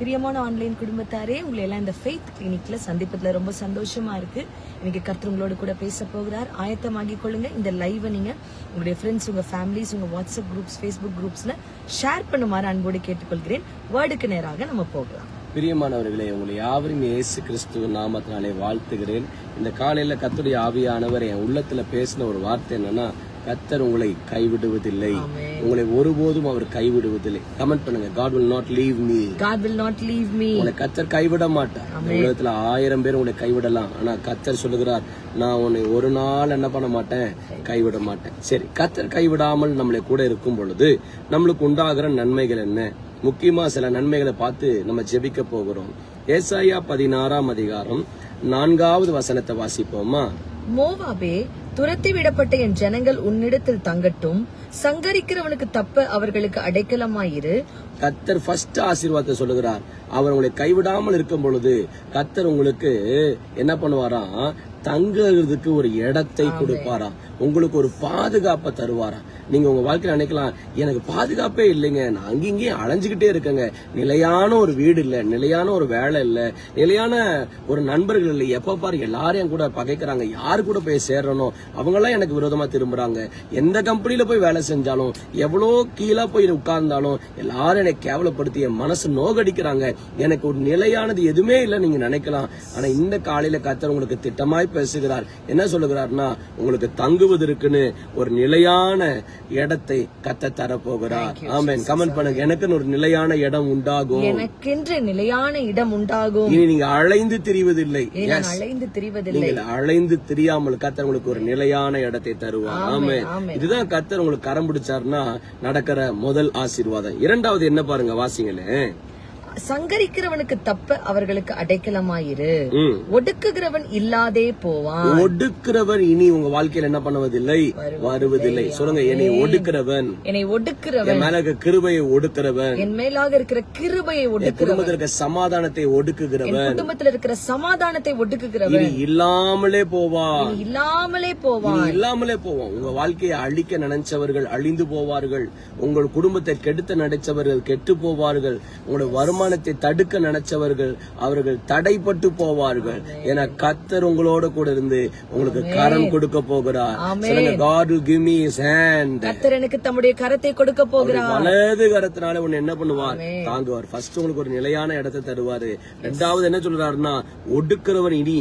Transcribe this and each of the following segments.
பிரியமான ஆன்லைன் குடும்பத்தாரே, உங்களை எல்லாம் இந்த ஃபெய்த் கிளினிக்ல சந்திப்பதுல ரொம்ப சந்தோஷமா இருக்கு. இன்னைக்கு கர்த்தர் உங்களோட கூட பேச போகிறார். ஆயத்தமாகிக் கொள்ளுங்க. இந்த லைவை நீங்க உங்களுடைய ஃப்ரெண்ட்ஸ், உங்க ஃபேமிலிஸ், உங்க வாட்ஸ்அப் குரூப்ஸ், ஃபேஸ்புக் குரூப்ஸ்ல ஷேர் பண்ணுமாறு அன்போடு கேட்டுக்கொள்கிறேன். வேர்டுக்கு நேராக நம்ம போகலாம். பிரியமானவர்களே, உங்களை யாவரும் இயேசு கிறிஸ்துவ நாமத்தினாலே வாழ்த்துகிறேன். இந்த காலையில கர்த்தருடைய ஆவியானவர் என் உள்ளத்துல பேசின ஒரு வார்த்தை என்னன்னா, கர்த்தர் உங்களை கைவிடுவதில்லை, உங்களை ஒருபோதும் அவர் கைவிடுவதில்லை. கமெண்ட் பண்ணுங்க, God will not leave me. God will not leave me. உங்களை கர்த்தர் கைவிட மாட்டார். உலகத்துல 1000 பேர் உங்களை கைவிடலாம், ஆனா கர்த்தர் சொல்லுகிறார், நான் உன்னை ஒரு நாள் என்ன பண்ண மாட்டேன், கைவிட மாட்டேன். சரி, கர்த்தர் கைவிடாமல் நம்மளை கூட இருக்கும் பொழுது நம்மளுக்கு உண்டாகிற நன்மைகள் என்ன? முக்கியமா சில நன்மைகளை பார்த்து நம்ம ஜெபிக்க போகிறோம். ஏசாயா 16ஆம் அதிகாரம் 4வது வசனத்தை வாசிப்போமா? மோவாபே, துரத்தி விடப்பட்ட என் ஜனங்கள் உன்னிடத்தில் தங்கட்டும், சங்கரிக்கிறவனுக்கு தப்ப அவர்களுக்கு அடைக்கலமாயிரு. கர்த்தர் ஃபர்ஸ்ட் ஆசீர்வாதத்தை சொல்லுகிறார். அவர் உங்களை கைவிடாமல் இருக்கும் பொழுது கர்த்தர் உங்களுக்கு என்ன பண்ணுவாராம், தங்குறதுக்கு ஒரு இடத்தை கொடுப்பாராம், உங்களுக்கு ஒரு பாதுகாப்பை தருவாராம். நீங்க உங்க வாழ்க்கையில நினைக்கலாம், எனக்கு பாதுகாப்பே இல்லைங்க, நான் அங்கேயும் அலைஞ்சுக்கிட்டே இருக்கேங்க, நிலையான ஒரு வீடு இல்ல, நிலையான ஒரு வேலை இல்ல, நிலையான ஒரு நண்பர்கள் இல்லை, எப்ப பாரு எல்லாரும் கூட பகைக்கிறாங்க, யாரு கூட போய் சேர்றனோ அவங்க எல்லாம் எனக்கு விரோதமா திரும்புறாங்க, எந்த கம்பெனில போய் வேலை செஞ்சாலும், எவ்வளோ கீழே போய் உட்கார்ந்தாலும் எல்லாரும் என்னை கேவலப்படுத்தி என் மனசு நோகடிக்கிறாங்க, எனக்கு ஒரு நிலையானது எதுவுமே இல்லை நீங்க நினைக்கலாம். ஆனா இந்த காலையில கர்த்தர் உங்களுக்கு திட்டமாய் பேசுகிறார். என்ன சொல்லுகிறார்னா, உங்களுக்கு தங்குவதற்குன்னு ஒரு நிலையான இடத்தை கர்த்தர் தரப்போகிறார். ஆமென். கமெண்ட் பண்ணுங்க, எனக்குன்னு ஒரு நிலையான இடம் உண்டாகும், எனக்கென்று நிலையான இடம் உண்டாகும். இனி நீங்க அலைந்து திரிவதில்லை, அலைந்து திரிவதில்லை, நீங்கள் அலைந்து திரியாமல் கர்த்தர் உங்களுக்கு ஒரு நிலையான இடத்தை தருவார். ஆமென். இதுதான் கர்த்தர் உங்களுக்கு கரம் பிடிச்சாருன்னா நடக்கிற முதல் ஆசீர்வாதம். இரண்டாவது என்ன பாருங்க, வாசிங்களே. சங்கரிக்கிறவனுக்கு தப்ப அவர்களுக்கு அடைக்கலமாயிரு, ஒடுக்குகிறவன் இல்லாதே போவான். ஒடுக்கிறவன் இனி உங்க வாழ்க்கையில என்ன பண்ணுவதில்லை, வருவதில்லை. சொல்லுங்க, என்னை ஒடுக்கிறவன், என்னை ஒடுக்கிறவன், என் மேல இருக்க கிருபையை ஒடுக்கிறவன், என் மேலாக இருக்கிற கிருபையை ஒடுக்கிறவன், குடும்பத்தில் இருக்க சமாதானத்தை ஒடுக்குகிறவன், குடும்பத்தில் இருக்கிற சமாதானத்தை ஒடுக்குகிறவன் இல்லாமலே போவான், இல்லாமலே போவான், இல்லாமலே போவான். உங்க வாழ்க்கையை அழிக்க நினைச்சவர்கள் அழிந்து போவார்கள், உங்கள் குடும்பத்தை கெடுத்த நினைச்சவர்கள் கெட்டு போவார்கள், உங்களுடைய வருமானத்தை தடுக்க நினைச்சவர்கள் அவர்கள் தடைப்பட்டு போவார்கள். ஏன்னா கர்த்தர் உங்களோட கூட இருந்து உங்களுக்கு கரம் கொடுக்க போகிறார். God will give me his hand. கர்த்தர் எனக்கு தம்முடைய கரத்தை கொடுக்க போகிறார். வலது கரத்தினால உன்னை என்ன பண்ணுவார், தாங்குவார். ஃபர்ஸ்ட் உங்களுக்கு ஒரு நிலையான இடத்தை தருவாரு. ரெண்டாவது என்ன சொல்றாருன்னா, ஒடுக்கிறவன் இனி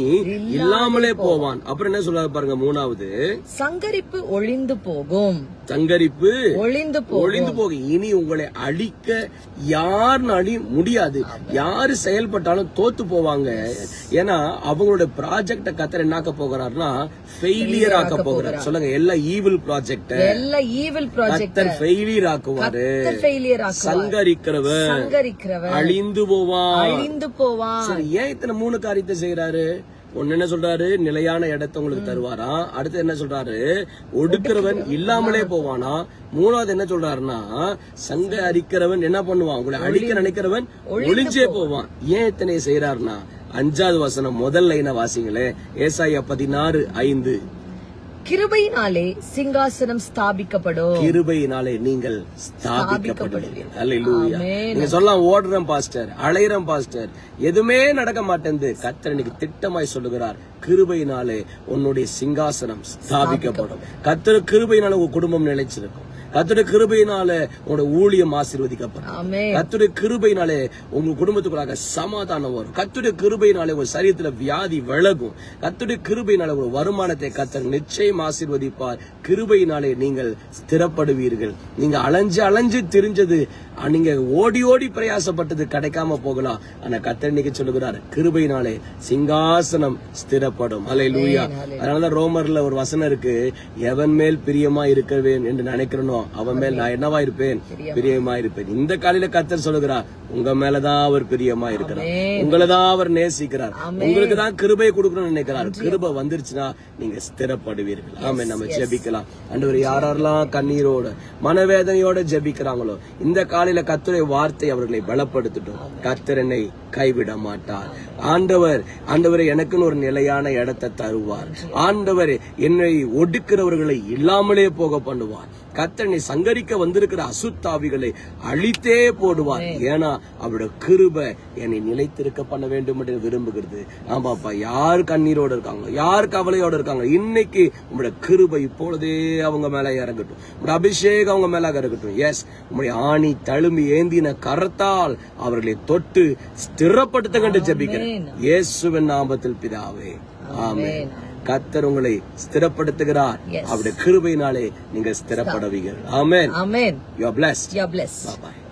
இல்லாமலே போவான். அப்புறம் என்ன சொல்றாரு பாருங்க, மூணாவது, சங்கரிப்பு ஒளிந்து போகும், சங்கரிப்பு ஒளிந்து போகும். இனி உங்களை அழிக்க யாருன்னு அழி முடியாது, யாரு செயல்பட்டாலும் தோத்து போவாங்க. ஏன்னா அவங்களோட ப்ராஜெக்ட கர்த்தர் என்னாக்க போகிறார்னா ஃபெயிலியர் ஆக்க போகிறார். சொல்லுங்க, எல்லா ஈவில் ப்ராஜெக்ட் கர்த்தர் ஃபெயிலியர் ஆக்குவாரு. சங்கரிக்கிறவன் அழிந்து போவான். சரி, ஏன் இத்தனை 3 காரியத்தை செய்யறாரு? ஒன்னு என்ன சொல்றாரு, நிலையான இடத்தை உங்களுக்கு தருவாரா. அடுத்து என்ன சொல்றாரு, ஒடுக்கிறவன் இல்லாமலே போவானா. மூணாவது என்ன சொல்றாருன்னா, சங்க அரிக்கிறவன் என்ன பண்ணுவான், உங்களை அழிக்க நினைக்கிறவன் ஒளிஞ்சே போவான். ஏன் இத்தனை செய்யறாருன்னா, 5வது வசனம் முதல் லைனை வாசிங்களே. ஏசாயா 16:5. கிருபையினாலே சிங்காசனம் ஸ்தாபிக்கப்படும், கிருபையினாலே நீங்கள் ஸ்தாபிக்கப்படுவீர்கள். அல்லேலூயா. நீங்க சொல்லலாம், ஓடுறேன் பாஸ்டர், அலையிறேன் பாஸ்டர், எதுவுமே நடக்க மாட்டேங்குது. கர்த்தர் இன்னைக்கு திட்டமாய் சொல்லுகிறார், கிருபையினாலே உன்னுடைய சிங்காசனம் ஸ்தாபிக்கப்படும். கர்த்தர் கிருபையினால உங்க குடும்பம் நிலைச்சிருக்கும். கர்த்தருடைய கிருபையினால உங்களோட ஊழியம் ஆசீர்வதிக்கப்படும். கர்த்தருடைய கிருபையினாலே உங்க குடும்பத்துக்குள்ளாக சமாதானம் வரும். கர்த்தருடைய கிருபையினாலே உங்க சரீரத்துல வியாதி விலகும். கர்த்தருடைய கிருபையினாலே ஒரு வருமானத்தை கர்த்தர் நிச்சயம் ஆசீர்வதிப்பார். கிருபையினாலே நீங்கள் ஸ்திரப்படுவீர்கள். நீங்க அலைஞ்சு திரிஞ்சது, நீங்க ஓடி பிரயாசப்பட்டது கிடைக்காம போகலாம். ஆனா கர்த்தர் இன்னைக்கு சொல்லுகிறார், கிருபையினாலே சிங்காசனம் ஸ்திரப்படும். அல்லேலூயா. அதனாலதான் ரோமர்ல ஒரு வசனம் இருக்கு, எவன் மேல் பிரியமா இருக்கவேன் என்று நினைக்கிறனோ அவன் மேல் நான் என்னவா இருப்பேன், பிரியமா இருப்பேன். இந்த காலையில கர்த்தர் சொல்லுகிறார், உங்க மேலதான் அவர் பிரியமா இருக்கிறார், உங்களதான் அவர் நேசிக்கிறார், உங்களுக்கு தான் கிருபை கொடுக்கணும்னு நினைக்கிறார். கிருபை வந்துருச்சுன்னா நீங்க ஸ்திரப்படுவீர்கள். ஆமென். நம்ம ஜெபிக்கலாம். ஆண்டவரே, யாரெல்லாம் கண்ணீரோட மனவேதனையோட ஜெபிக்கிறாங்களோ இந்த காலையில கர்த்தருடைய வார்த்தை அவர்களை பலப்படுத்தட்டும். கர்த்தர் என்னை கைவிட மாட்டார். ஆண்டவரே எனக்குன்னு ஒரு நிலையான இடத்தை தருவார். ஆண்டவரே என்னை ஒடுக்கிறவர்களை இல்லாமலே போக பண்ணுவார். கர்த்தனை சங்கரிக்க வந்திருக்கிற அசுத்தாவிகளை அழித்தே போடுவார். ஏன்னா அவருடைய கிருபை என்னை நிலைத்திருக்க பண்ண வேண்டும் என்று விரும்புகிறது. ஆமாப்பா, யார் கண்ணீரோடு இருக்காங்க, யார் கவலையோடு இருக்காங்க, இன்னைக்கு உங்களுடைய கிருபை இப்பொழுதே அவங்க மேல இறங்கட்டும். உங்களுடைய அபிஷேகம் அவங்க மேல இறங்கட்டும். எஸ், உங்களுடைய ஆணி தழும்பி ஏந்தின கரத்தால் அவர்களை தொட்டு ஸ்திரப்படுத்த கண்டு ஜெபிக்கிறேன் இயேசுவின் நாமத்தில் பிதாவே, ஆமென். கர்த்தர் உங்களை ஸ்திரப்படுத்துகிறார். அவருடைய கிருபையினாலே நீங்க ஸ்திரப்படுவீர்கள். ஆமென். ஆமென். You are blessed. You are blessed. Bye bye.